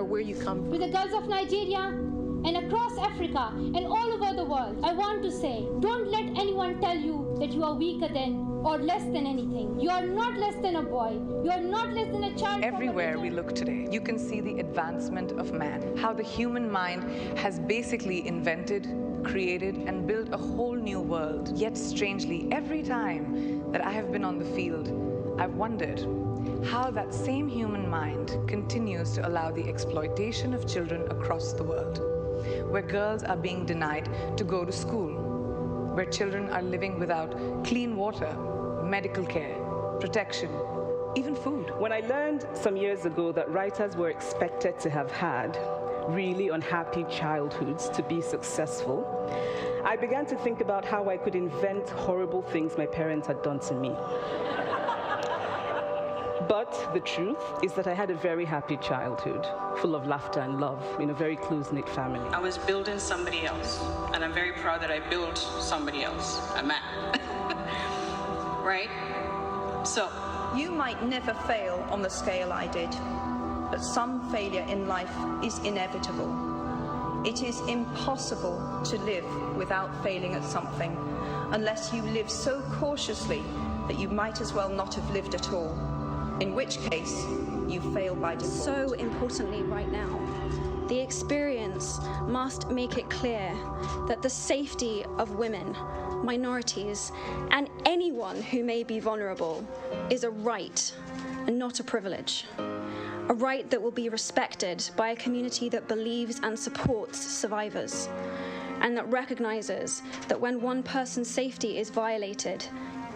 where you come from. To the girls of Nigeria and across Africa and all over the world, I want to say, don't let anyone tell you that you are weaker than or less than anything. You are not less than a boy. You are not less than a child. Everywhere we look today, you can see the advancement of man, how the human mind has basically invented, created, and built a whole new world. Yet strangely, every time that I have been on the field, I've wondered how that same human mind continues to allow the exploitation of children across the world, where girls are being denied to go to school, where children are living without clean water, medical care, protection, even food. When I learned some years ago that writers were expected to have had really unhappy childhoods to be successful, I began to think about how I could invent horrible things my parents had done to me. But the truth is that I had a very happy childhood, full of laughter and love in a very close-knit family. I was building somebody else, and I'm very proud that I built somebody else, a man. Right? So, you might never fail on the scale I did, but some failure in life is inevitable. It is impossible to live without failing at something, unless you live so cautiously that you might as well not have lived at all. In which case, you fail by default. So importantly right now, the experience must make it clear that the safety of women, minorities, and anyone who may be vulnerable is a right and not a privilege. A right that will be respected by a community that believes and supports survivors, and that recognizes that when one person's safety is violated,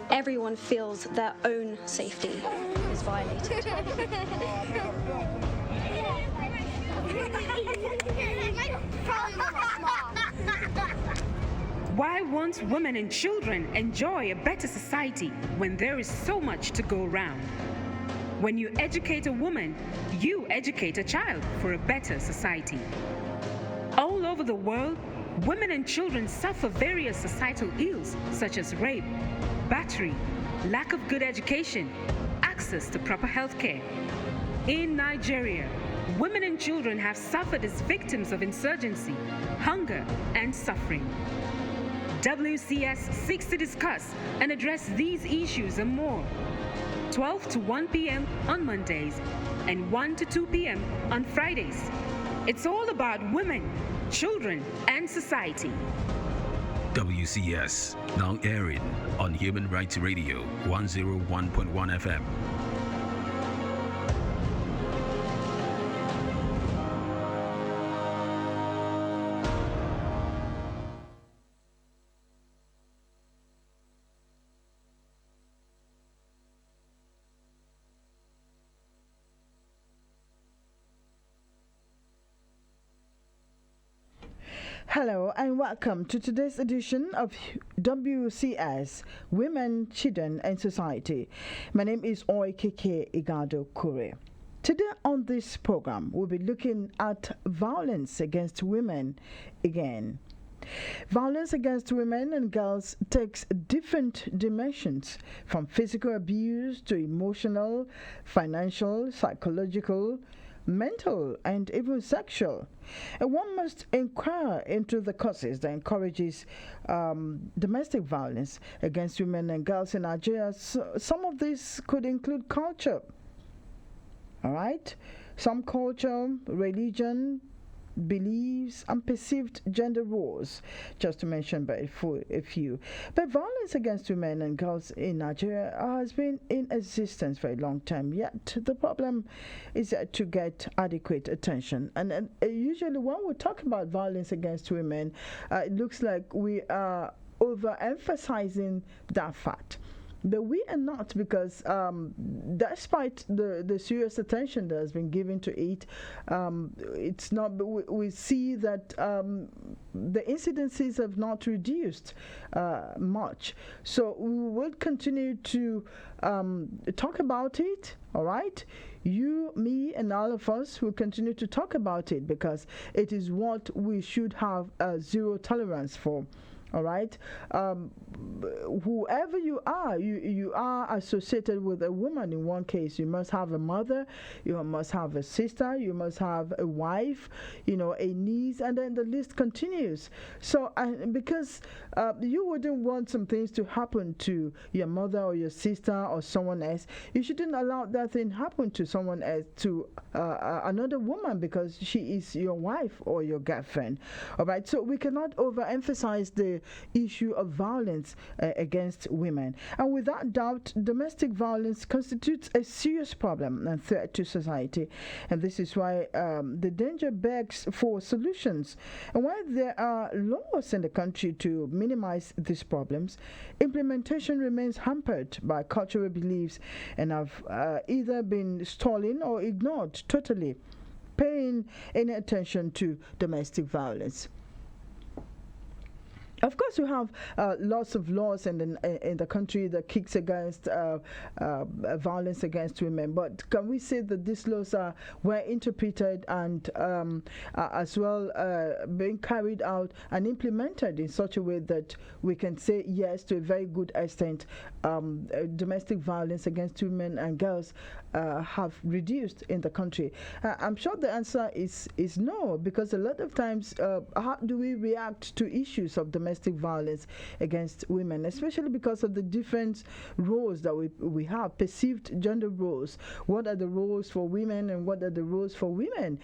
everyone feels their own safety is violated. Why won't women and children enjoy a better society when there is so much to go around? When you educate a woman, you educate a child for a better society. All over the world, women and children suffer various societal ills such as rape, battery, lack of good education, access to proper health care. In Nigeria, women and children have suffered as victims of insurgency, hunger, and suffering. WCS seeks to discuss and address these issues and more. 12 to 1 p.m. on Mondays and 1 to 2 p.m. on Fridays. It's all about women, children, and society. WCS, now airing on Human Rights Radio 101.1 FM. Hello and welcome to today's edition of WCS, Women, Children and Society. My name is Oikeke Igado Kure. Today on this program, we'll be looking at violence against women again. Violence against women and girls takes different dimensions, from physical abuse to emotional, financial, psychological, mental, and even sexual. And one must inquire into the causes that encourages domestic violence against women and girls in Nigeria. So some of this could include culture. All right? Some culture, religion, beliefs, and perceived gender roles, just to mention but a few. But violence against women and girls in Nigeria has been in existence for a long time, yet the problem is to get adequate attention. And usually when we talk about violence against women, it looks like we are overemphasizing that fact. But we are not, because despite the serious attention that has been given to it, it's not. We see that the incidences have not reduced much. So we will continue to talk about it. All right, you, me, and all of us will continue to talk about it, because it is what we should have zero tolerance for. All right, whoever you are associated with a woman. In one case, you must have a mother, you must have a sister, you must have a wife, a niece, and then the list continues. So, because you wouldn't want some things to happen to your mother or your sister or someone else, you shouldn't allow that thing happen to someone else, to another woman, because she is your wife or your girlfriend. All right, so we cannot overemphasize the issue of violence against women. And without doubt, domestic violence constitutes a serious problem and threat to society. And this is why the danger begs for solutions. And while there are laws in the country to minimize these problems, implementation remains hampered by cultural beliefs and have either been stolen or ignored totally, paying any attention to domestic violence. Of course, you have lots of laws in the country that kicks against violence against women. But can we say that these laws are well interpreted and as well being carried out and implemented in such a way that we can say yes, to a very good extent, domestic violence against women and girls have reduced in the country? I'm sure the answer is no, because a lot of times, how do we react to issues of domestic violence against women, especially because of the different roles that we have, perceived gender roles? What are the roles for women and what are the roles for women,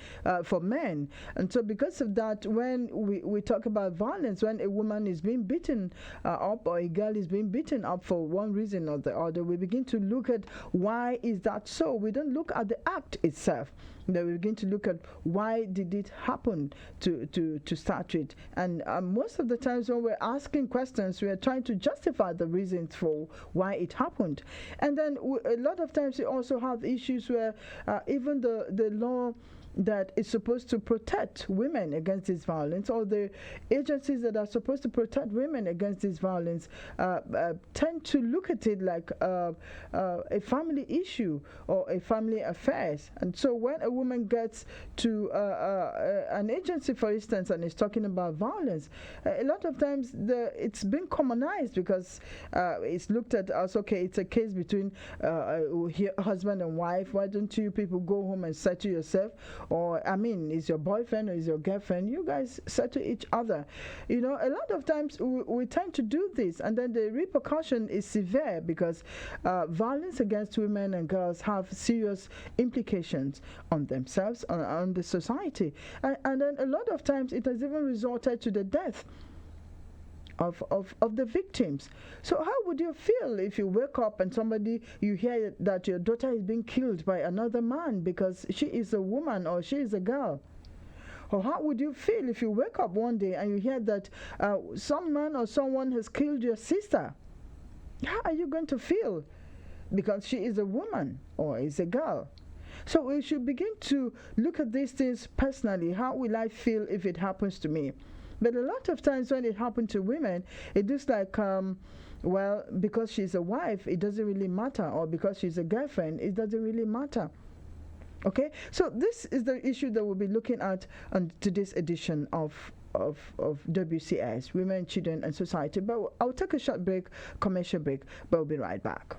for men? And so because of that, when we talk about violence, when a woman is being beaten up or a girl is being beaten up for one reason or the other, we begin to look at why is that so. We don't look at the act itself. Then we begin to look at why did it happen to start with. And most of the times when we're asking questions, we are trying to justify the reasons for why it happened. And then a lot of times we also have issues where even the law that is supposed to protect women against this violence, or the agencies that are supposed to protect women against this violence, tend to look at it like a family issue or a family affairs. And so when a woman gets to an agency, for instance, and is talking about violence, a lot of times it's been commonized because it's looked at as, okay, it's a case between husband and wife. Why don't you people go home and settle yourself? Or, is your boyfriend or is your girlfriend, you guys settle each other. A lot of times we tend to do this, and then the repercussion is severe because violence against women and girls have serious implications on themselves, on the society. And then a lot of times it has even resulted to the death of the victims. So how would you feel if you wake up and you hear that your daughter is being killed by another man because she is a woman or she is a girl? Or how would you feel if you wake up one day and you hear that some man or someone has killed your sister? How are you going to feel? Because she is a woman or is a girl. So we should begin to look at these things personally. How will I feel if it happens to me? But a lot of times when it happens to women, it looks like, because she's a wife, it doesn't really matter, or because she's a girlfriend, it doesn't really matter. Okay, so this is the issue that we'll be looking at on today's edition of WCS, Women, Children and Society. But I'll take a short break, commercial break, but we'll be right back.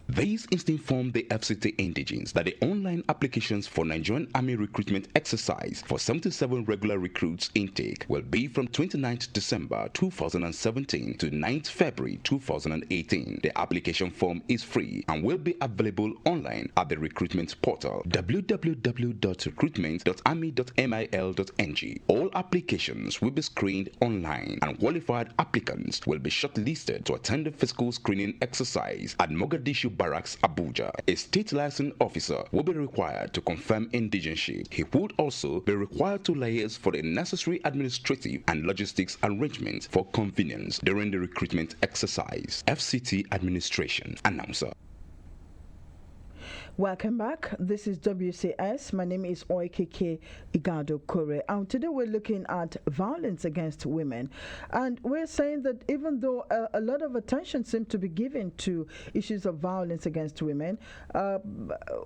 This is to inform the FCT indigenes that the online applications for Nigerian Army recruitment exercise for 77 regular recruits intake will be from 29th December 2017 to 9th February 2018. The application form is free and will be available online at the recruitment portal www.recruitment.army.mil.ng. All applications will be screened online and qualified applicants will be shortlisted to attend the physical screening exercise at Mogadishu Barracks, Abuja. A state license officer will be required to confirm indigenship. He would also be required to liaise for the necessary administrative and logistics arrangements for convenience during the recruitment exercise. FCT Administration Announcer. Welcome back. This is WCS. My name is Oikike Igado Kore. And today we're looking at violence against women. And we're saying that even though a lot of attention seems to be given to issues of violence against women,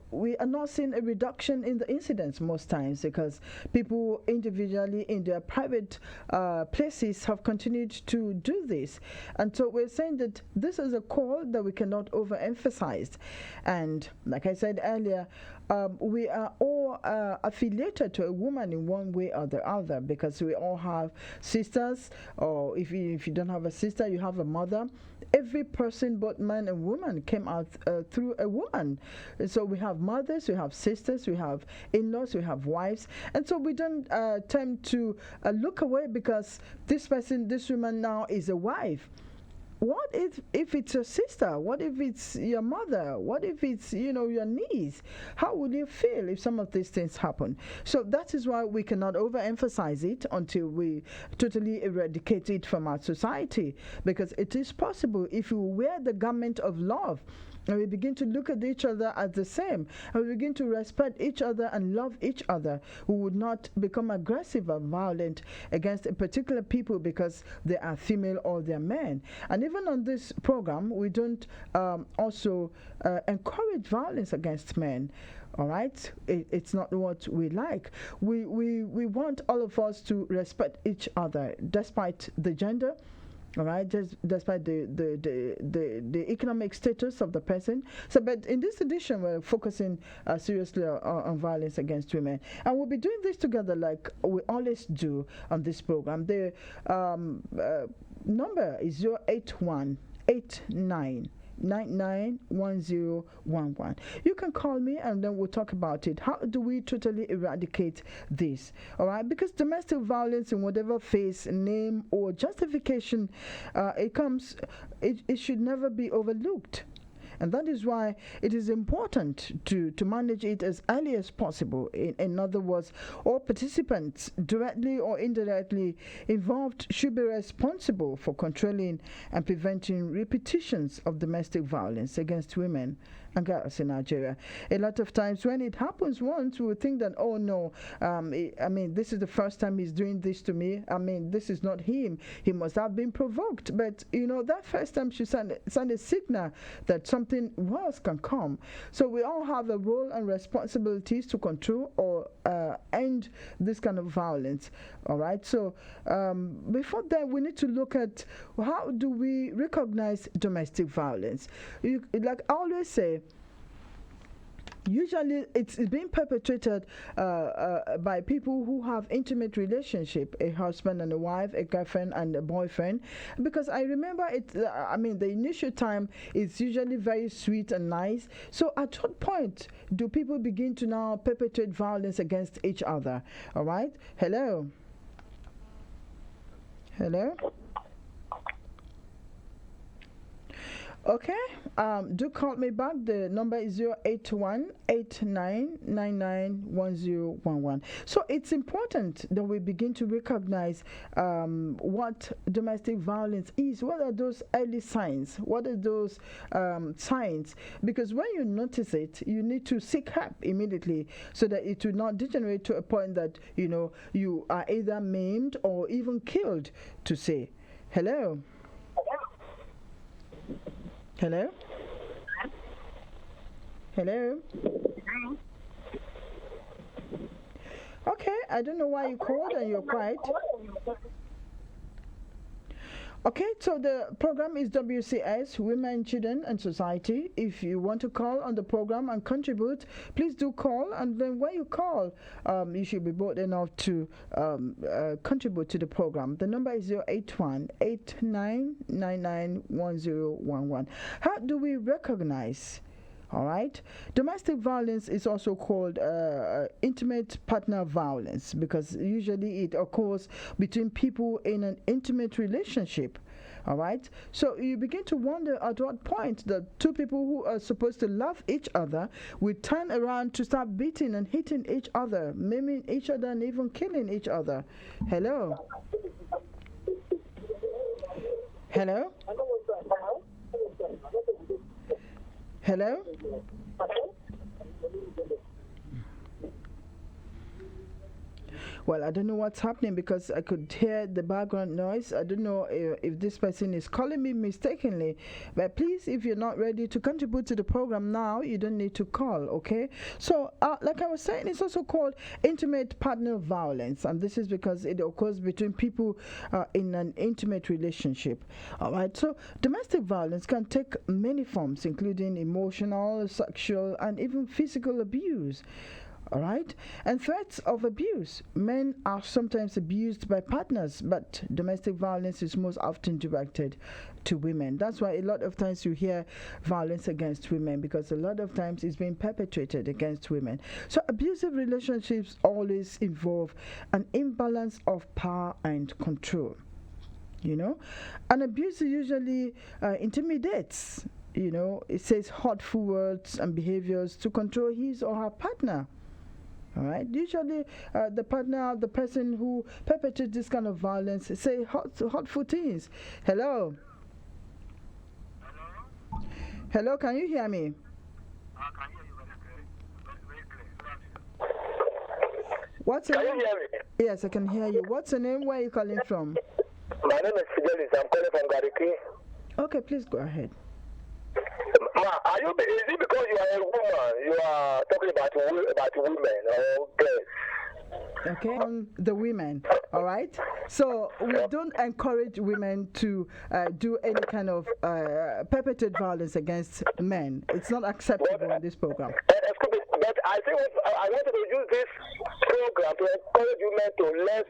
we are not seeing a reduction in the incidents most times because people individually in their private places have continued to do this. And so we're saying that this is a call that we cannot overemphasize. And like I said earlier, we are all affiliated to a woman in one way or the other because we all have sisters, or if you don't have a sister, you have a mother. Every person, both man and woman, came out through a woman. So we have mothers, we have sisters, we have in-laws, we have wives. And so we don't tend to look away because this woman now is a wife. What if it's your sister? What if it's your mother? What if it's, your niece? How would you feel if some of these things happen? So that is why we cannot overemphasize it until we totally eradicate it from our society, because it is possible if you wear the garment of love and we begin to look at each other as the same, and we begin to respect each other and love each other, we would not become aggressive or violent against a particular people because they are female or they're men. And even on this program, we don't also encourage violence against men. All right, it's not what we like. We want all of us to respect each other despite the gender. All right, just despite the economic status of the person. So, but in this edition, we're focusing seriously on violence against women, and we'll be doing this together like we always do on this program. The number is 08189 991011. You can call me and then we'll talk about it. How do we totally eradicate this? All right, because domestic violence in whatever phase, name, or justification it should never be overlooked. And that is why it is important to manage it as early as possible. In other words, all participants, directly or indirectly involved, should be responsible for controlling and preventing repetitions of domestic violence against women and girls in Nigeria. A lot of times when it happens once, we would think that, oh no, this is the first time he's doing this to me. This is not him. He must have been provoked. But, that first time should send a signal that something worse can come. So we all have a role and responsibilities to control or end this kind of violence. All right. So before that, we need to look at how do we recognize domestic violence. Like I always say, usually it's being perpetrated by people who have intimate relationship, a husband and a wife, a girlfriend and a boyfriend, because I remember it, the initial time is usually very sweet and nice. So at what point do people begin to now perpetrate violence against each other? All right. Hello. Okay, do call me back. The number is 08189991011. So it's important that we begin to recognize what domestic violence is. What are those early signs? What are those signs? Because when you notice it, you need to seek help immediately so that it will not degenerate to a point that you are either maimed or even killed. To say hello. Hello? Hello? Okay, I don't know why you called and you're quiet. Okay, so the program is WCS, Women, Children and Society. If you want to call on the program and contribute, please do call. And then when you call, you should be bold enough to contribute to the program. The number is 08189991011. How do we recognize? All right. Domestic violence is also called intimate partner violence because usually it occurs between people in an intimate relationship. All right. So you begin to wonder at what point the two people who are supposed to love each other will turn around to start beating and hitting each other, maiming each other, and even killing each other. Hello. Hello. Hello? Well, I don't know what's happening because I could hear the background noise. I don't know if this person is calling me mistakenly. But please, if you're not ready to contribute to the program now, you don't need to call, okay? So, like I was saying, it's also called intimate partner violence. And this is because it occurs between people in an intimate relationship. All right. So, domestic violence can take many forms, including emotional, sexual, and even physical abuse. All right, and threats of abuse. Men are sometimes abused by partners, but domestic violence is most often directed to women. That's why a lot of times you hear violence against women, because a lot of times it's being perpetrated against women. So abusive relationships always involve an imbalance of power and control. You know, an abuser usually intimidates. You know, it says hurtful words and behaviors to control his or her partner. All right. Usually, the partner, the person who perpetrates this kind of violence, say hurtful things. Hello. Hello. Can you hear me? I can hear you very clear. What's your name? Can you hear me? Yes, I can hear you. What's your name? Where are you calling from? My name is Fidelis. I'm calling from Gariki. Okay, please go ahead. Ma, is it because you are a woman? You are talking about women or girls? Okay, on the women, all right? So we don't encourage women to do any kind of perpetrate violence against men. It's not acceptable in this program. Excuse me, but I think I want to use this program to encourage women to less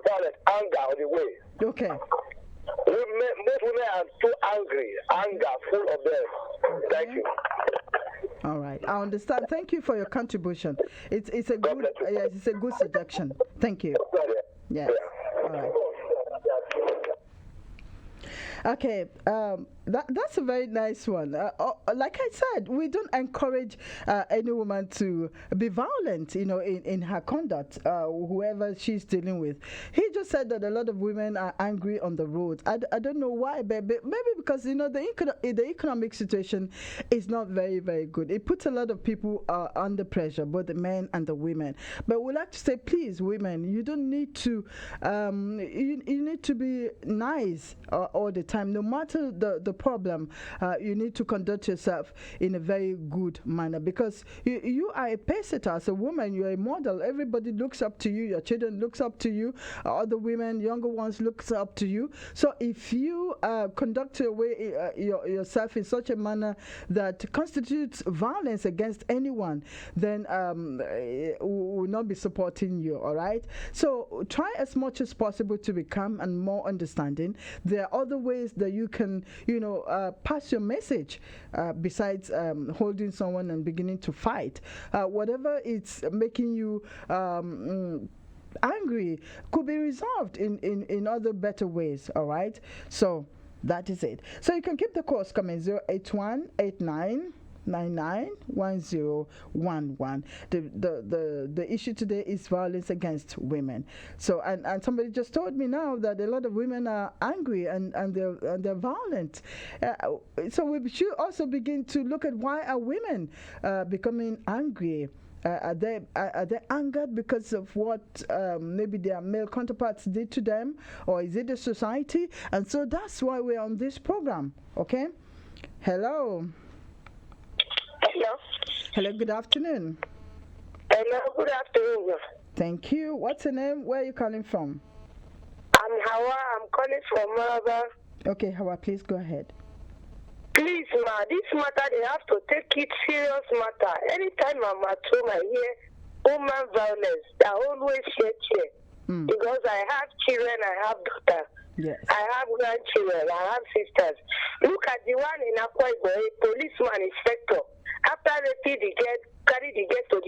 violence, anger on the way. Okay. Most women are too angry, anger full of them. Thank you. All right, I understand. Thank you for your contribution. It's a good yes, it's a good suggestion. Thank you. Yes. All right. Okay, that's a very nice one. Like I said, we don't encourage any woman to be violent, you know, in her conduct, whoever she's dealing with. He just said that a lot of women are angry on the road. I don't know why, but maybe because, you know, the economic situation is not very, very good. It puts a lot of people under pressure, both the men and the women. But we like to say, please, women, you don't need to, you need to be nice all the time. No matter the problem, you need to conduct yourself in a very good manner, because you are a pacesetter. As a woman, you're a model. Everybody looks up to you. Your children looks up to you. Other women, younger ones, looks up to you. So if you conduct yourself in such a manner that constitutes violence against anyone, then we will not be supporting you. All right. So try as much as possible to be calm and more understanding. There are other ways that you can, you know, pass your message besides holding someone and beginning to fight. Whatever it's making you angry could be resolved in other better ways. All right. So that is it. So you can keep the calls coming. 08189 991011. The issue today is violence against women. So and somebody just told me now that a lot of women are angry and they're violent. So we should also begin to look at why are women becoming angry. Are they angered because of what maybe their male counterparts did to them, or is it the society? And so that's why we're on this program. Okay. Hello. Hello. Hello, good afternoon. Hello, good afternoon. Thank you. What's your name? Where are you calling from? I'm Hawa. I'm calling from Malaba. Okay, Hawa, please go ahead. Please, ma, this matter, they have to take it serious matter. Anytime I'm at home, I hear woman violence. I always share. Because I have children, I have daughters. Yes. I have grandchildren, I have sisters. Look at the one in Akwa Ibom, a policeman inspector. After they carry the girl to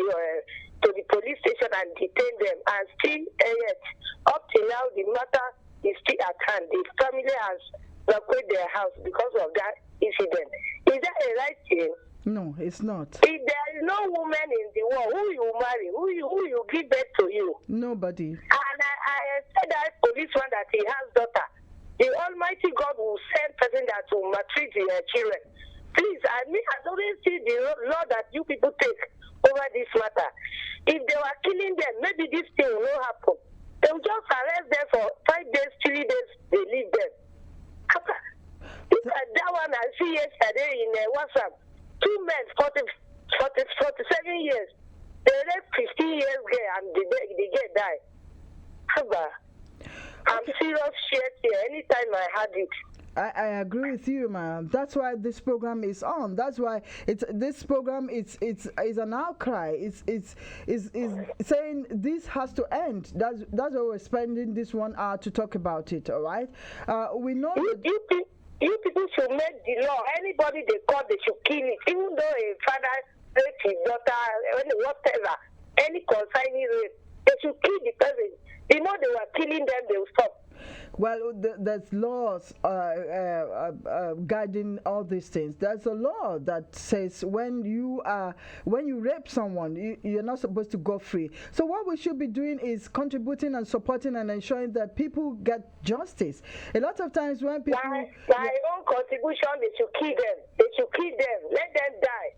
the police station and detain them, and still yet, up till now, the matter is still at hand. The family has evacuated their house because of that incident. Is that a right thing? No, it's not. If there is no woman in the world, who you marry, who you give birth to you? Nobody. And I said that policeman that he has daughter. The Almighty God will send person that will maltreat their children. Please, I don't see the law that you people take over this matter. If they were killing them, maybe this thing will not happen. They will just arrest them for 5 days, 3 days, they leave them. Look at that one I see yesterday in WhatsApp. 2 men, 47 years. They left 15 years girl and the girl died. Haba. I'm serious shit here anytime I had it. I agree with you, ma'am. That's why this program is on. That's why this program is an outcry. It's saying this has to end. That's why we're spending this 1 hour to talk about it. All right. We know you people should make the law. Anybody they call, they should kill it. Even though a father raped his daughter, whatever, any consigning rape, they should kill the person. You know they were killing them. They will stop. Well, there's laws guiding all these things. There's a law that says when you rape someone, you're not supposed to go free. So what we should be doing is contributing and supporting and ensuring that people get justice. A lot of times when people... By own contribution, they should kill them. They should kill them. Let them die.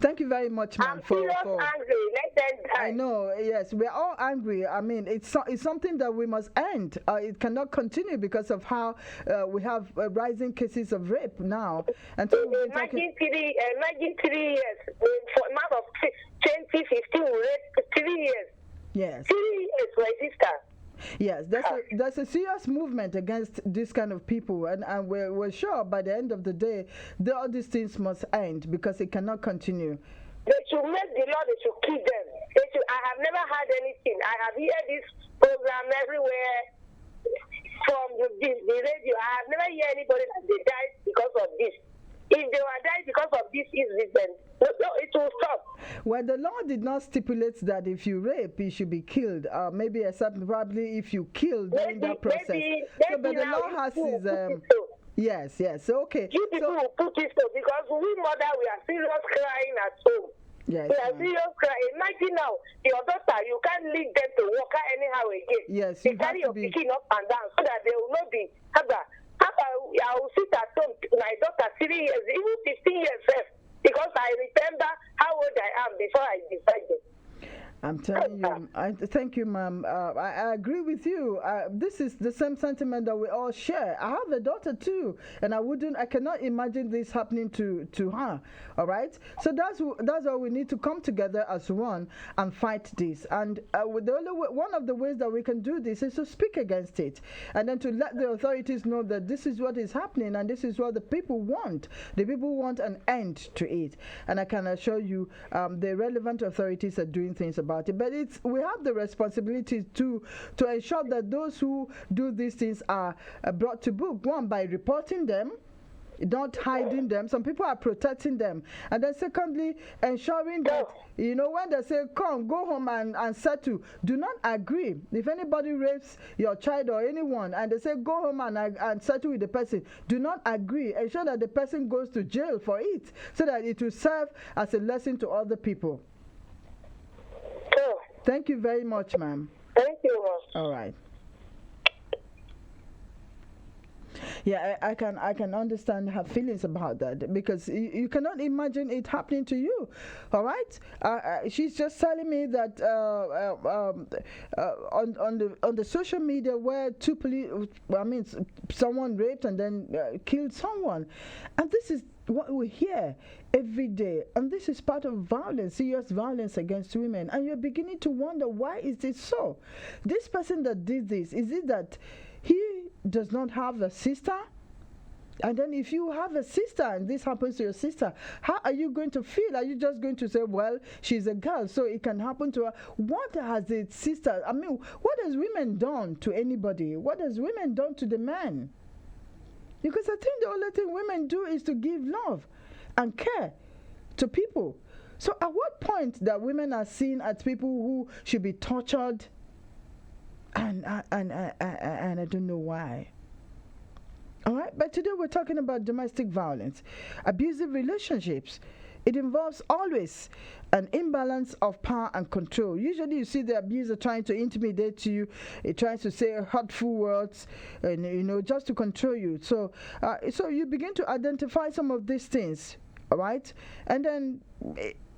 Thank you very much, ma'am. I'm angry. Let them die. I know. Yes, we're all angry. I mean, it's something that we must end. It cannot continue because of how we have rising cases of rape now. And so imagine 3 years. For a matter of 2015, we raped 3 years. Yes. 3 years, my sister. Yes, there's a serious movement against this kind of people, and we're sure by the end of the day, all these things must end because it cannot continue. They should make the law. They should keep them. I have never had anything. I have heard this program everywhere from the radio. I have never heard anybody that they died because of this. If they were died because of this incident, it will stop. Well, the law did not stipulate that if you rape, you should be killed. Maybe except probably if you kill during that process. But the law has its... Yes. So, okay. You people will put it so because we mother, we are serious crying at home. Yes, we are serious crying. Imagine now, your daughter, you can't leave them to walk out anyhow again. Yes, you carry your picking up and down so that they will not be... I will sit at home, my daughter 3 years, even 15 years left, because I remember how old I am before I decided. I'm telling you, thank you, ma'am. I agree with you. This is the same sentiment that we all share. I have a daughter too, and I cannot imagine this happening to her. All right, so that's why we need to come together as one and fight this. And one of the ways that we can do this is to speak against it, and then to let the authorities know that this is what is happening and this is what the people want. The people want an end to it, and I can assure you, the relevant authorities are doing things about it, but we have the responsibility to ensure that those who do these things are brought to book. One, by reporting them, not hiding them. Some people are protecting them, and then secondly, ensuring that when they say come, go home and settle, do not agree. If anybody rapes your child or anyone and they say go home and settle with the person, do not agree. Ensure that the person goes to jail for it, so that it will serve as a lesson to other people. Thank you very much, ma'am. Thank you, ma'am. All right. Yeah, I can understand her feelings about that, because you cannot imagine it happening to you. All right. She's just telling me that on the social media where someone raped and then killed someone, and this is what we hear every day, and this is part of violence, serious violence against women, and you're beginning to wonder, why is it so? This person that did this, is it that he does not have a sister? And then if you have a sister and this happens to your sister, how are you going to feel? Are you just going to say, well, she's a girl, so it can happen to her? What has its sister, what has women done to anybody? What has women done to the man? Because I think the only thing women do is to give love and care to people. So at what point that women are seen as people who should be tortured? And I don't know why. All right, but today we're talking about domestic violence, abusive relationships. It involves always an imbalance of power and control. Usually you see the abuser trying to intimidate you, he tries to say hurtful words, and just to control you. So you begin to identify some of these things, all right? And then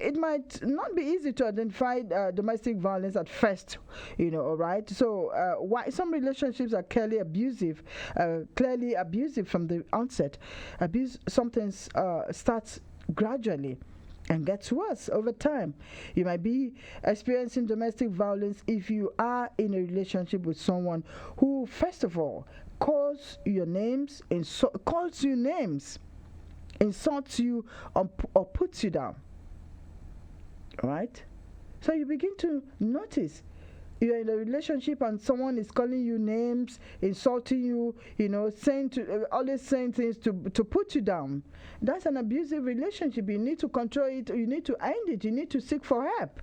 it might not be easy to identify domestic violence at first, all right? So why some relationships are clearly abusive from the onset. Abuse sometimes starts gradually and gets worse over time. You might be experiencing domestic violence if you are in a relationship with someone who, first of all, calls you names, insults you, or puts you down. All right? So you begin to notice you're in a relationship and someone is calling you names, insulting you, always saying things to put you down. That's an abusive relationship. You need to control it. You need to end it. You need to seek for help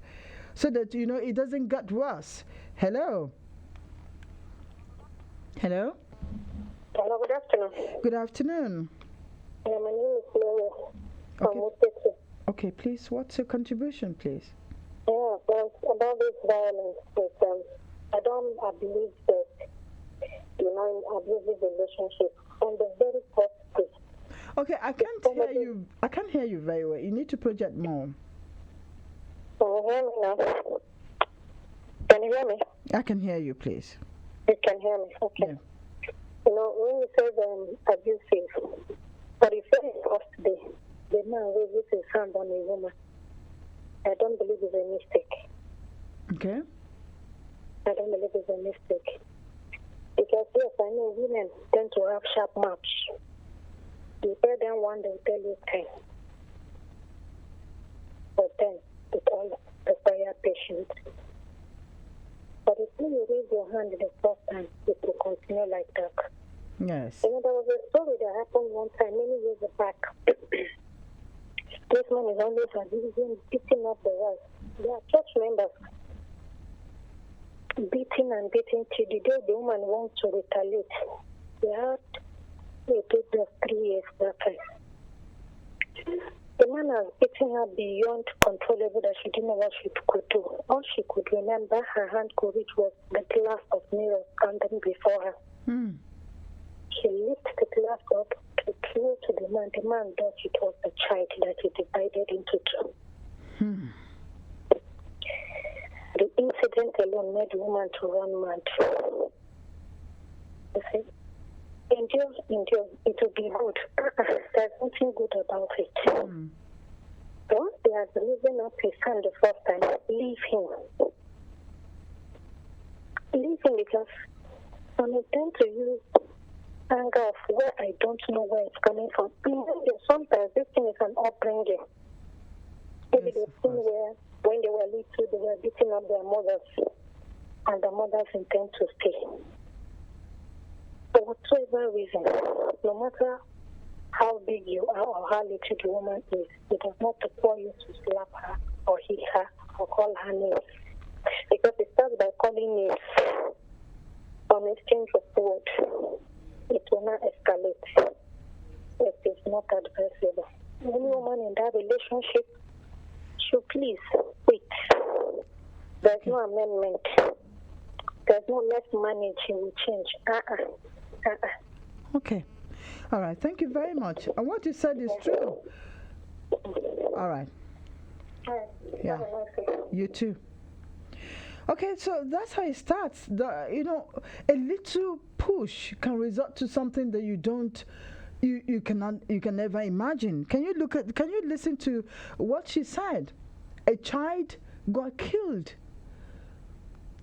so that, it doesn't get worse. Hello? Hello, good afternoon. Good afternoon. My name is Mary from Okay. Okay, please, what's your contribution, please? Yeah, well, about this violence, I don't believe that, in abusive relationship from the very first place. Okay, I can't hear you very well. You need to project more. Can you hear me now? Can you hear me? I can hear you, please. You can hear me, okay. Yeah. When you say abusive, for the very first day, the man raises his hand on a woman. I don't believe it's a mistake. Okay. I don't believe it's a mistake. Because, yes, I know women tend to have sharp mouths. You tell them one, they'll tell you 10. But then, it all requires patience. But if you raise your hand the first time, it will continue like that. Yes. There was a story that happened one time many years back. This man is always abusing, beating up the wife. They are church members. Beating till the day the woman wants to retaliate. They had a baby of 3 years that time. The man was beating her beyond controllable that she didn't know what she could do. All she could remember her hand could reach was the glass of mirror standing before her. She lifted the glass up to throw to the man. The man thought it was a child that he divided into two. The incident alone made the woman to run mad. You see? Endure, it will be good. There's nothing good about it. Once he has risen up his hand the first time, leave him. Leave him because I tend to use anger of where I don't know where it's coming from. Sometimes this thing is an upbringing. Maybe the thing where when they were little, they were beating up their mothers, and the mothers intend to stay. For whatsoever reason, no matter how big you are or how little the woman is, it does not require you to slap her or hit her or call her names. Because it starts by calling names on exchange of words. It will not escalate. It is not advisable. Any woman in that relationship should please wait. There's no amendment. There's no let's manage, he will change. Okay. All right. Thank you very much. And what you said is true. All right. Yeah. You too. Okay, so that's how it starts. A little push can result to something that you can never imagine. Can you listen to what she said? A child got killed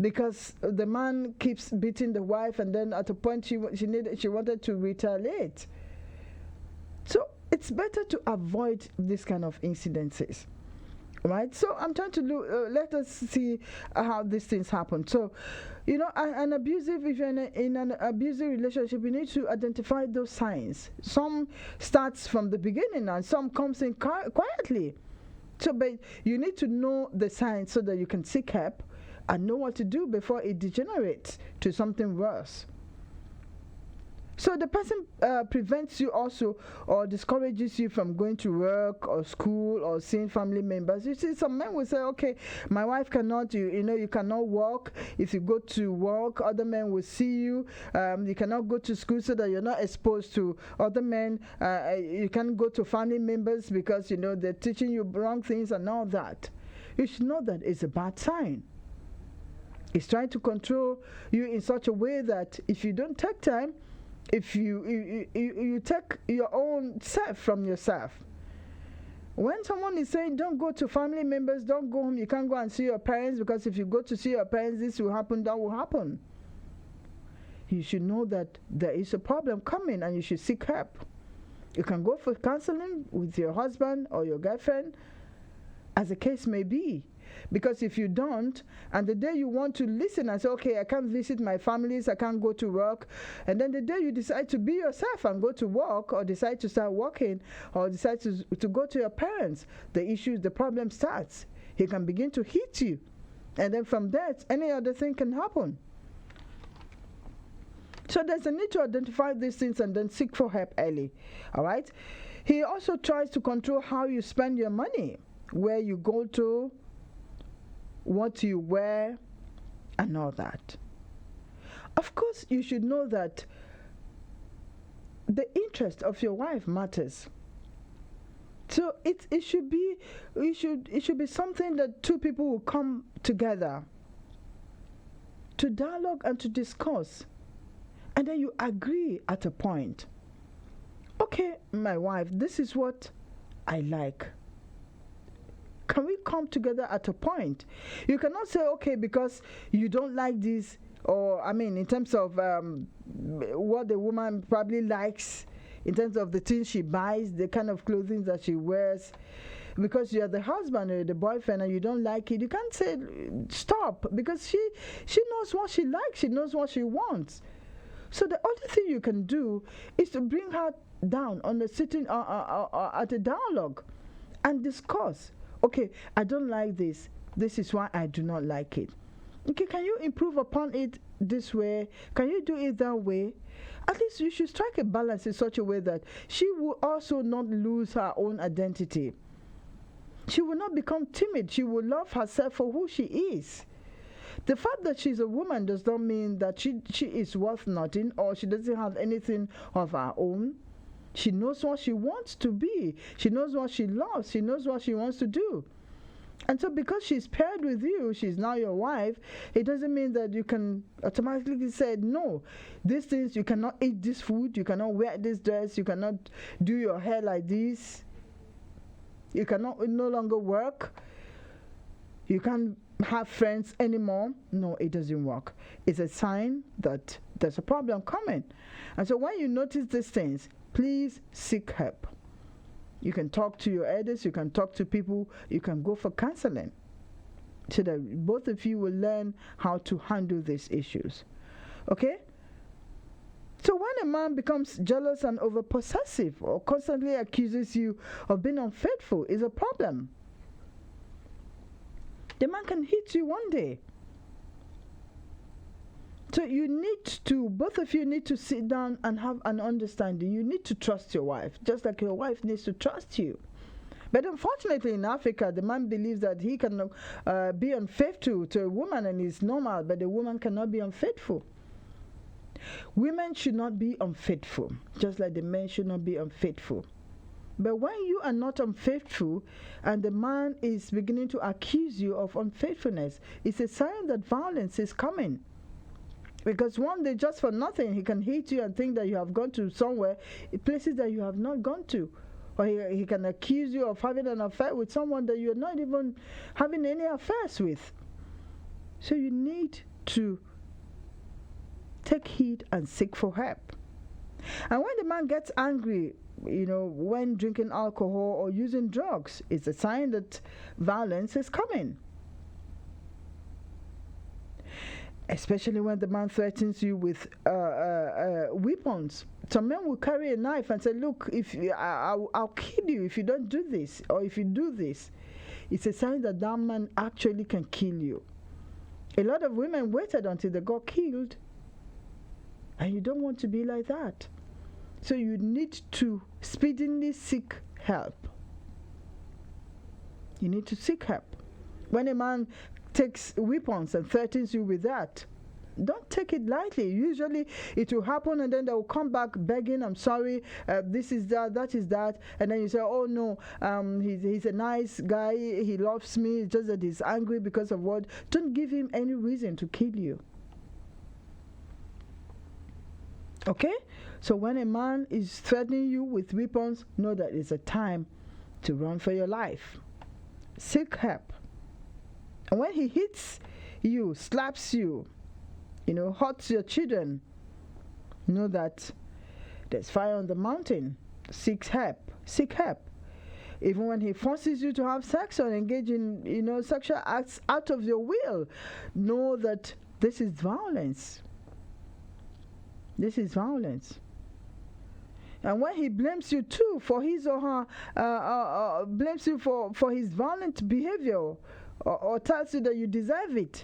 because the man keeps beating the wife, and then at a point she wanted to retaliate. So it's better to avoid this kind of incidences. Right, so I'm trying to let us see how these things happen. So, if you're in an abusive relationship, you need to identify those signs. Some starts from the beginning, and some comes in quietly. So, but you need to know the signs so that you can seek help and know what to do before it degenerates to something worse. So the person prevents you also or discourages you from going to work or school or seeing family members. You see, some men will say, okay, my wife cannot, you cannot work. If you go to work, other men will see you. You cannot go to school so that you're not exposed to other men. You can't go to family members because, they're teaching you wrong things and all that. You should know that it's a bad sign. It's trying to control you in such a way that if you don't take time, if you take your own self from yourself. When someone is saying don't go to family members, don't go home, you can't go and see your parents because if you go to see your parents, this will happen, that will happen. You should know that there is a problem coming and you should seek help. You can go for counseling with your husband or your girlfriend, as the case may be. Because if you don't, and the day you want to listen and say, okay, I can't visit my families, I can't go to work, and then the day you decide to be yourself and go to work, or decide to start working, or decide to go to your parents, the problem starts. He can begin to hit you. And then from that, any other thing can happen. So there's a need to identify these things and then seek for help early. All right? He also tries to control how you spend your money, where you go to, what you wear, and all that. Of course, you should know that the interest of your wife matters. So it should be something that two people will come together to dialogue and to discuss, and then you agree at a point. Okay, my wife, this is what I like. Can we come together at a point? You cannot say, okay, because you don't like this, or in terms of what the woman probably likes, in terms of the things she buys, the kind of clothing that she wears, because you're the husband or the boyfriend and you don't like it, you can't say stop, because she knows what she likes, she knows what she wants. So the only thing you can do is to bring her down on the sitting at a dialogue and discuss. Okay, I don't like this. This is why I do not like it. Okay, can you improve upon it this way? Can you do it that way? At least you should strike a balance in such a way that she will also not lose her own identity. She will not become timid. She will love herself for who she is. The fact that she's a woman does not mean that she is worth nothing or she doesn't have anything of her own. She knows what she wants to be. She knows what she loves. She knows what she wants to do. And so because she's paired with you, she's now your wife, it doesn't mean that you can automatically say, no, these things, you cannot eat this food, you cannot wear this dress, you cannot do your hair like this, you cannot no longer work, you can't have friends anymore. No, it doesn't work. It's a sign that there's a problem coming. And so when you notice these things, please seek help. You can talk to your elders, you can talk to people, you can go for counseling so that both of you will learn how to handle these issues. Okay? So when a man becomes jealous and over-possessive or constantly accuses you of being unfaithful, is a problem. The man can hit you one day. So both of you need to sit down and have an understanding. You need to trust your wife, just like your wife needs to trust you. But unfortunately in Africa, the man believes that he can be unfaithful to a woman and it's normal, but the woman cannot be unfaithful. Women should not be unfaithful, just like the men should not be unfaithful. But when you are not unfaithful and the man is beginning to accuse you of unfaithfulness, it's a sign that violence is coming. Because one day, just for nothing, he can hit you and think that you have gone to somewhere, places that you have not gone to. Or he can accuse you of having an affair with someone that you're not even having any affairs with. So you need to take heed and seek for help. And when the man gets angry, when drinking alcohol or using drugs, it's a sign that violence is coming. Especially when the man threatens you with weapons. Some men will carry a knife and say, look, I'll kill you if you don't do this, or if you do this. It's a sign that that man actually can kill you. A lot of women waited until they got killed And you don't want to be like that. So you need to speedily seek help. You need to seek help. When a man takes weapons and threatens you with that, don't take it lightly. Usually it will happen and then they will come back begging, I'm sorry, this is that is that. And then you say, oh no, he's a nice guy, he loves me, it's just that he's angry because of what. Don't give him any reason to kill you. Okay? So when a man is threatening you with weapons, know that it's a time to run for your life. Seek help. And when he hits you, slaps you, hurts your children, know that there's fire on the mountain. Seek help. Seek help. Even when he forces you to have sex or engage in, sexual acts out of your will, know that this is violence. This is violence. And when he blames you too for his or her, blames you for his violent behavior or tells you that you deserve it,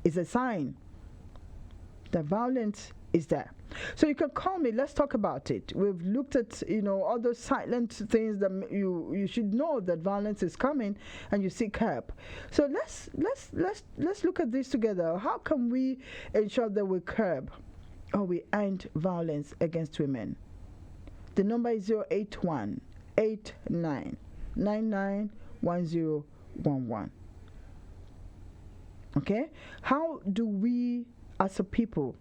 it's a sign that violence is there. So you can call me, let's talk about it. We've looked at all those silent things that you should know that violence is coming and you seek help. So let's look at this together. How can we ensure that we curb or we end violence against women? The number is 081 89 99 1011. Okay? How do we as a people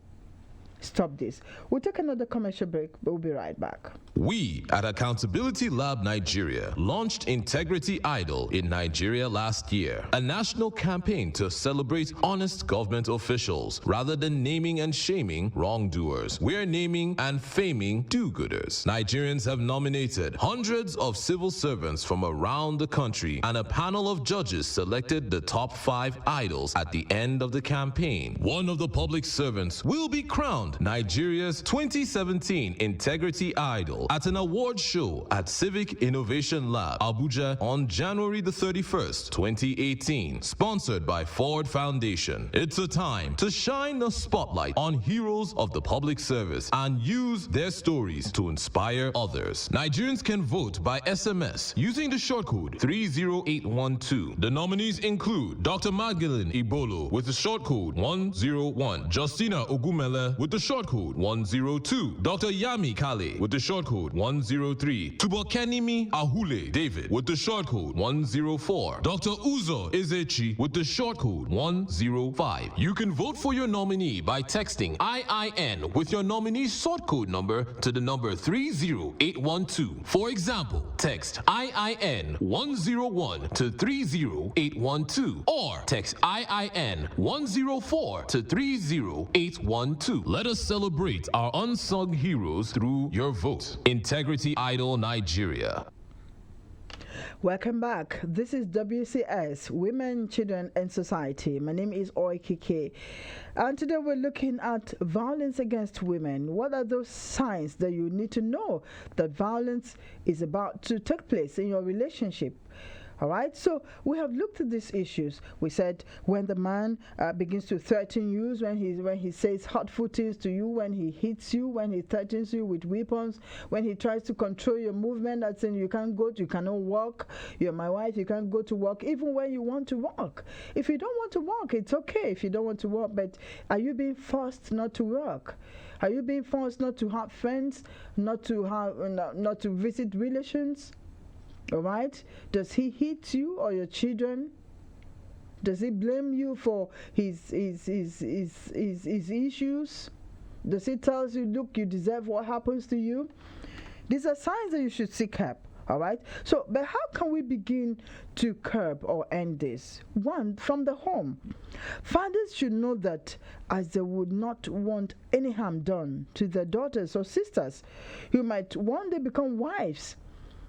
stop this? We'll take another commercial break, but we'll be right back. We at Accountability Lab Nigeria launched Integrity Idol in Nigeria last year, a national campaign to celebrate honest government officials rather than naming and shaming wrongdoers. We're naming and faming do-gooders. Nigerians have nominated hundreds of civil servants from around the country, and a panel of judges selected the top 5 idols at the end of the campaign. One of the public servants will be crowned Nigeria's 2017 Integrity Idol at an award show at Civic Innovation Lab, Abuja, on January the 31st, 2018, sponsored by Ford Foundation. It's a time to shine the spotlight on heroes of the public service and use their stories to inspire others. Nigerians can vote by SMS using the short code 30812. The nominees include Dr. Magdalene Ibolo with the short code 101, Justina Ogumele with the short code 102, Dr. Yami Kale with the short code 103, Tubokenimi Ahule David with the short code 104, Dr. Uzo Ezechi with the short code 105. You can vote for your nominee by texting IIN with your nominee's short code number to the number 30812. For example, text IIN 101 to 30812 or text IIN 104 to 30812. Let us celebrate our unsung heroes through your vote. Integrity Idol Nigeria. Welcome back. This is WCS, Women, Children and Society. My name is Oikike. And today we're looking at violence against women. What are those signs that you need to know that violence is about to take place in your relationship? All right, so we have looked at these issues. We said when the man begins to threaten you, when he says hurtful things to you, when he hits you, when he threatens you with weapons, when he tries to control your movement, that's saying you can't go, you cannot walk, you're my wife, you can't go to work, even when you want to work. If you don't want to work, it's okay if you don't want to work, but are you being forced not to work? Are you being forced not to have friends, not to visit relations? All right? Does he hit you or your children? Does he blame you for his issues? Does he tell you, look, you deserve what happens to you? These are signs that you should seek help. All right? So, but how can we begin to curb or end this? One, from the home. Fathers should know that as they would not want any harm done to their daughters or sisters who might one day become wives,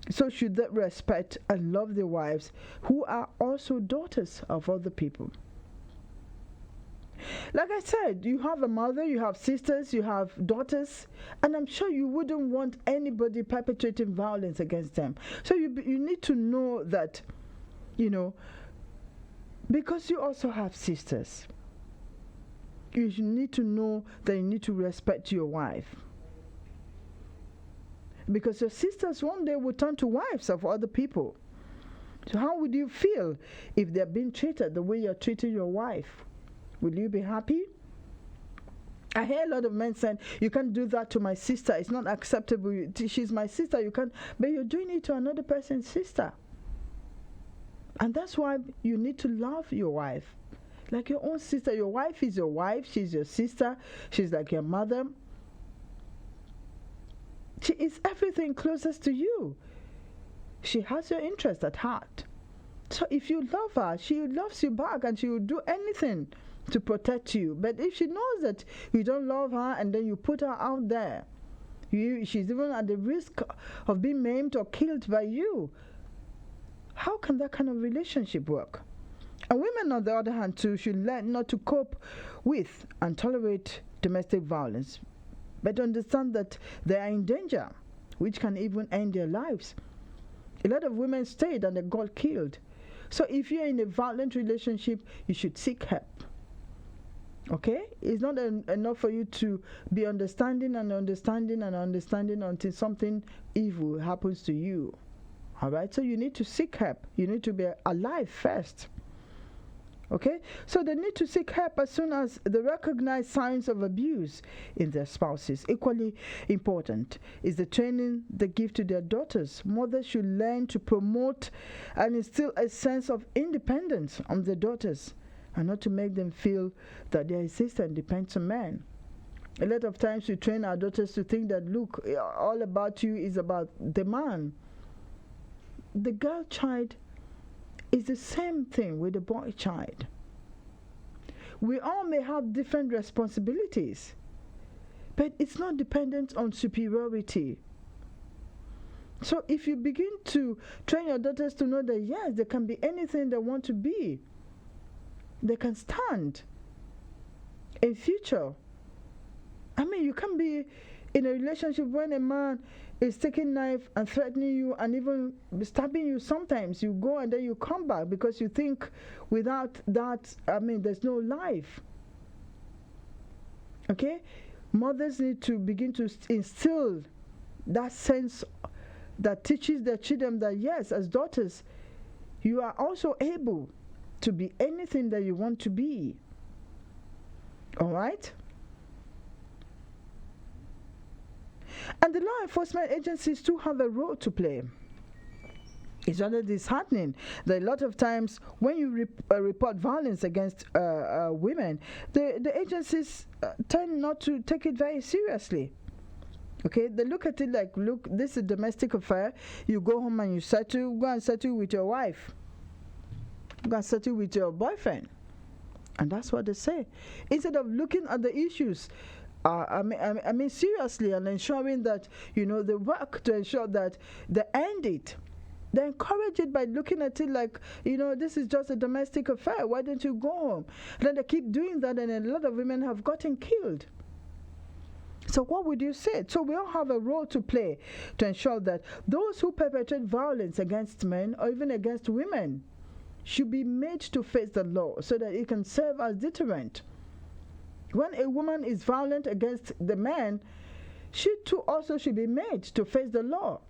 so should they respect and love their wives who are also daughters of other people. Like I said, you have a mother, you have sisters, you have daughters, and I'm sure you wouldn't want anybody perpetrating violence against them. So you need to know that, because you also have sisters. you need to know that you need to respect your wife. Because your sisters one day will turn to wives of other people. So how would you feel if they're being treated the way you're treating your wife? Will you be happy? I hear a lot of men saying, you can't do that to my sister. It's not acceptable. She's my sister. You can't. But you're doing it to another person's sister. And that's why you need to love your wife. Like your own sister. Your wife is your wife. She's your sister. She's like your mother. She is everything closest to you. She has your interest at heart. So if you love her, she loves you back, and she will do anything to protect you. But if she knows that you don't love her and then you put her out there, she's even at the risk of being maimed or killed by you, how can that kind of relationship work? And women, on the other hand, too, should learn not to cope with and tolerate domestic violence, but understand that they are in danger, which can even end their lives. A lot of women stayed and they got killed. So if you're in a violent relationship, you should seek help. Okay? It's not enough for you to be understanding until something evil happens to you. All right? So you need to seek help. You need to be alive first. Okay? So they need to seek help as soon as they recognize signs of abuse in their spouses. Equally important is the training they give to their daughters. Mothers should learn to promote and instill a sense of independence on their daughters, and not to make them feel that their existence depends on men. A lot of times we train our daughters to think that, look, all about you is about the man. The girl child is the same thing with the boy child. We all may have different responsibilities, but it's not dependent on superiority. So if you begin to train your daughters to know that, yes, they can be anything they want to be, they can stand in future. I mean, you can be in a relationship when a man is taking knife and threatening you and even stabbing you. Sometimes you go and then you come back because you think without that, I mean, there's no life. Okay? Mothers need to begin to instill that sense that teaches their children that, yes, as daughters, you are also able to be anything that you want to be. All right? And the law enforcement agencies too have a role to play. It's rather disheartening that a lot of times when you report violence against women, the agencies tend not to take it very seriously. Okay, they look at it like, look, this is a domestic affair. You go home and you go and settle with your wife. Go and settle with your boyfriend. And that's what they say. Instead of looking at the issues, I mean, seriously, and ensuring that, they work to ensure that they end it. They encourage it by looking at it like, this is just a domestic affair. Why don't you go home? Then they keep doing that, and a lot of women have gotten killed. So what would you say? So we all have a role to play to ensure that those who perpetrate violence against men or even against women should be made to face the law so that it can serve as deterrent. When a woman is violent against the man, she too also should be made to face the law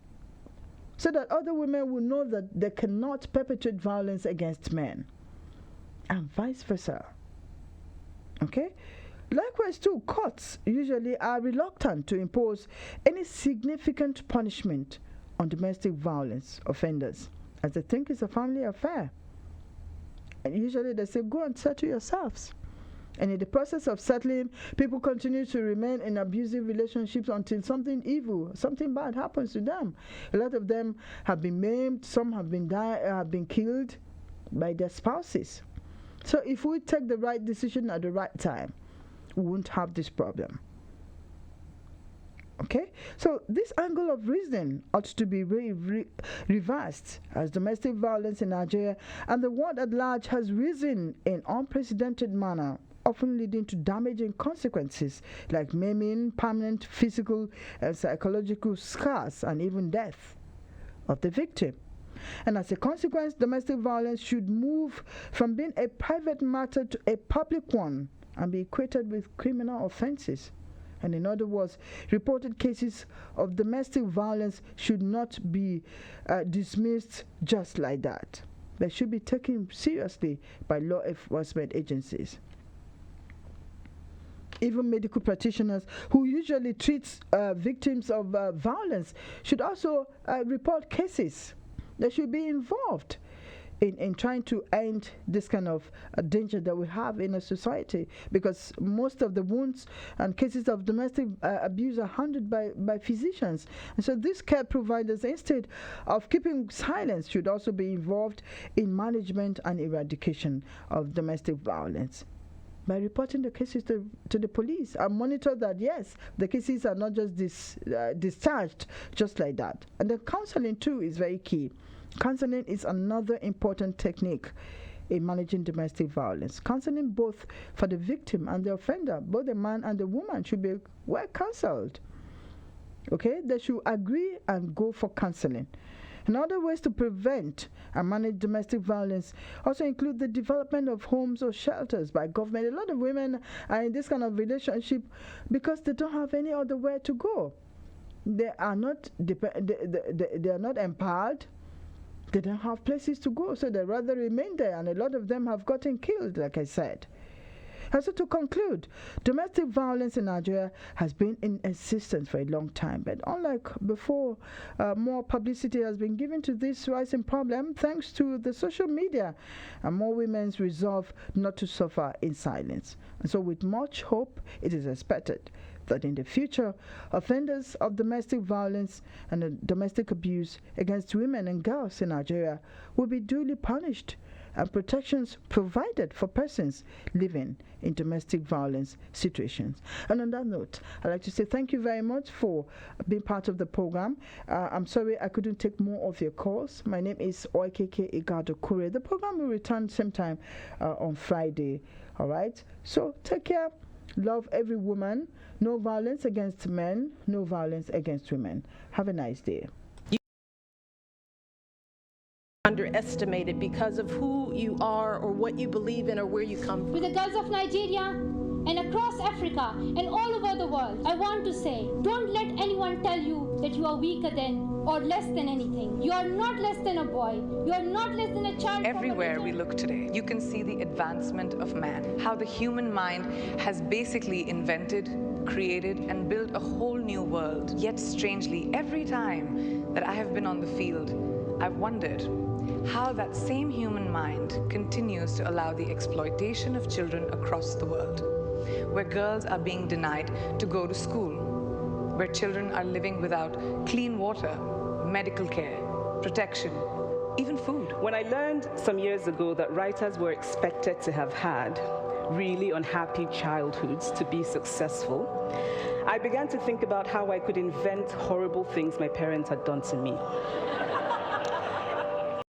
so that other women will know that they cannot perpetrate violence against men, and vice versa. Okay? Likewise too, courts usually are reluctant to impose any significant punishment on domestic violence offenders, as they think it's a family affair. And usually they say, go and settle yourselves. And in the process of settling, people continue to remain in abusive relationships until something evil, something bad happens to them. A lot of them have been maimed, some have been killed by their spouses. So if we take the right decision at the right time, we won't have this problem. Okay? So this angle of reasoning ought to be reversed, as domestic violence in Nigeria and the world at large has risen in unprecedented manner, often leading to damaging consequences like maiming, permanent physical and psychological scars, and even death of the victim. And as a consequence, domestic violence should move from being a private matter to a public one, and be equated with criminal offenses. And in other words, reported cases of domestic violence should not be dismissed just like that. They should be taken seriously by law enforcement agencies. Even medical practitioners who usually treat victims of violence should also report cases. They should be involved in trying to end this kind of danger that we have in a society, because most of the wounds and cases of domestic abuse are handled by physicians. And so these care providers, instead of keeping silence, should also be involved in management and eradication of domestic violence by reporting the cases to the police and monitor that, yes, the cases are not just discharged just like that. And the counseling too is very key. Counseling is another important technique in managing domestic violence. Counseling both for the victim and the offender, both the man and the woman, should be well counseled. Okay, they should agree and go for counseling. And other ways to prevent and manage domestic violence also include the development of homes or shelters by government. A lot of women are in this kind of relationship because they don't have any other way to go. They are not they are not empowered. They don't have places to go, so they rather remain there, and a lot of them have gotten killed, like I said. And so to conclude, domestic violence in Nigeria has been in existence for a long time, but unlike before, more publicity has been given to this rising problem thanks to the social media, and more women's resolve not to suffer in silence. And so with much hope, it is expected that in the future, offenders of domestic violence and domestic abuse against women and girls in Nigeria will be duly punished and protections provided for persons living in domestic violence situations. And on that note, I'd like to say thank you very much for being part of the program. I'm sorry I couldn't take more of your calls. My name is Oikeke Igado Kure. The program will return same time on Friday. All right? So take care. Love every woman. No violence against men. No violence against women. Have a nice day. Underestimated because of who you are or what you believe in or where you come from. To the girls of Nigeria and across Africa and all over the world, I want to say, don't let anyone tell you that you are weaker than or less than anything. You are not less than a boy. You are not less than a child. Everywhere we look today, you can see the advancement of man, how the human mind has basically invented, created, and built a whole new world. Yet strangely, every time that I have been on the field, I've wondered how that same human mind continues to allow the exploitation of children across the world, where girls are being denied to go to school, where children are living without clean water, medical care, protection, even food. When I learned some years ago that writers were expected to have had really unhappy childhoods to be successful, I began to think about how I could invent horrible things my parents had done to me.